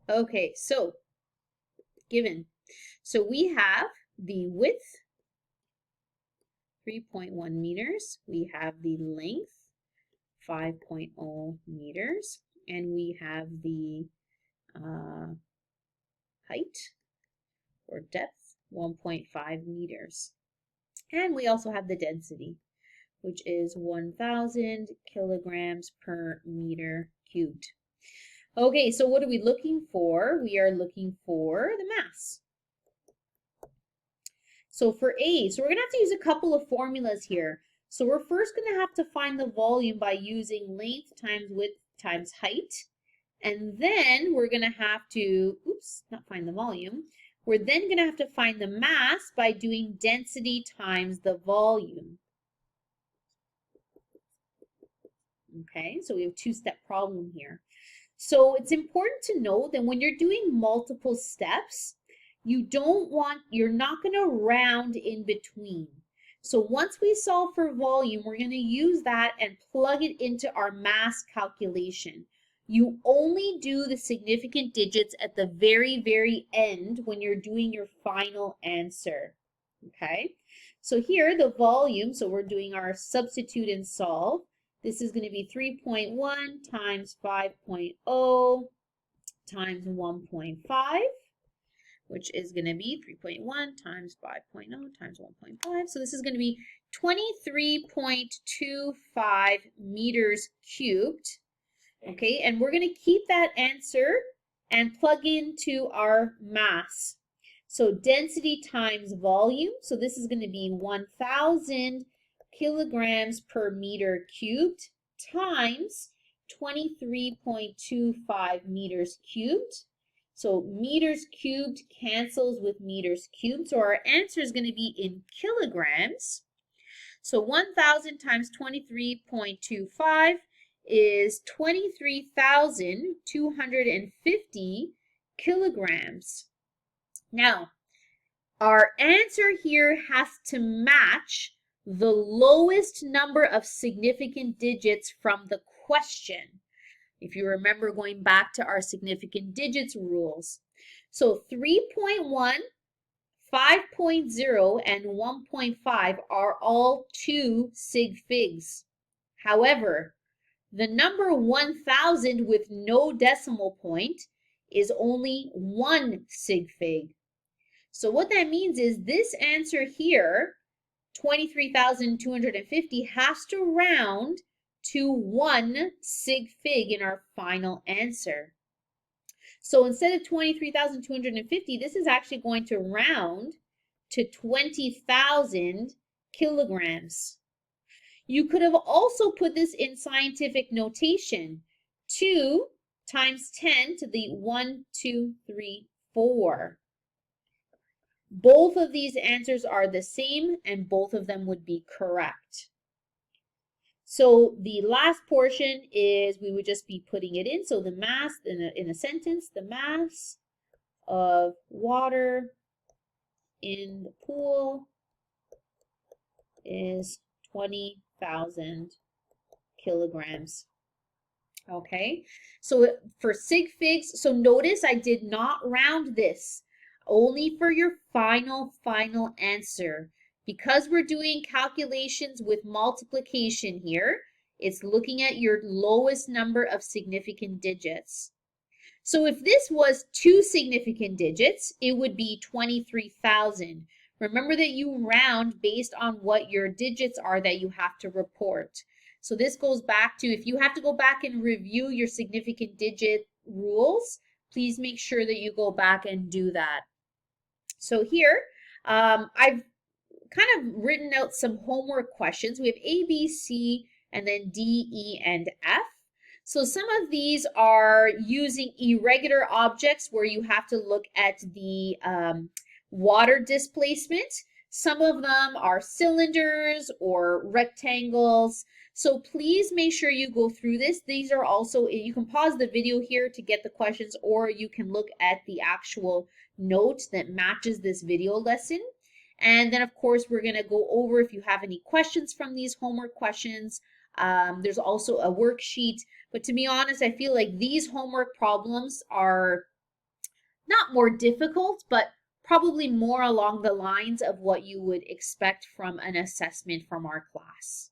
Okay, so given. So we have the width, 3.1 meters. We have the length, 5.0 meters. And we have the height or depth, 1.5 meters. And we also have the density, which is 1,000 kilograms per meter cubed. Okay, so what are we looking for? We are looking for the mass. So for A, so we're going to have to use a couple of formulas here. So we're first going to have to find the volume by using length times width times height. And then we're going to have to, oops, not find the volume. We're then going to have to find the mass by doing density times the volume. Okay, so we have a two-step problem here. So it's important to know that when you're doing multiple steps, you're not going to round in between. So once we solve for volume, we're going to use that and plug it into our mass calculation. You only do the significant digits at the very, very end when you're doing your final answer. Okay, so here the volume, so we're doing our substitute and solve. This is going to be 3.1 times 5.0 times 1.5, which is going to be 3.1 times 5.0 times 1.5. So this is going to be 23.25 meters cubed. Okay, and we're going to keep that answer and plug into our mass. So density times volume. So this is going to be 1,000 kilograms per meter cubed times 23.25 meters cubed. So meters cubed cancels with meters cubed. So our answer is going to be in kilograms. So 1,000 times 23.25 is 23,250 kilograms. Now, our answer here has to match the lowest number of significant digits from the question. If you remember going back to our significant digits rules. So 3.1, 5.0, and 1.5 are all 2 sig figs. However, the number 1,000 with no decimal point is only 1 sig fig. So what that means is this answer here, 23,250, has to round to 1 sig fig in our final answer. So instead of 23,250, this is actually going to round to 20,000 kilograms. You could have also put this in scientific notation. 2 times 10 to the 1, 2, 3, 4. Both of these answers are the same and both of them would be correct. So the last portion is we would just be putting it in. So the mass in a sentence, the mass of water in the pool is 20,000 kilograms. Okay, so for sig figs, so notice I did not round this, only for your final answer. Because we're doing calculations with multiplication here, it's looking at your lowest number of significant digits. So if this was 2 significant digits, it would be 23,000. Remember that you round based on what your digits are that you have to report. So this goes back to, if you have to go back and review your significant digit rules, please make sure that you go back and do that. So here, I've kind of written out some homework questions. We have A, B, C, and then D, E, and F. So some of these are using irregular objects where you have to look at the water displacement. Some of them are cylinders or rectangles. So please make sure you go through this. These are also, you can pause the video here to get the questions, or you can look at the actual note that matches this video lesson. And then, of course, we're going to go over if you have any questions from these homework questions. There's also a worksheet. But to be honest, I feel like these homework problems are not more difficult, but probably more along the lines of what you would expect from an assessment from our class.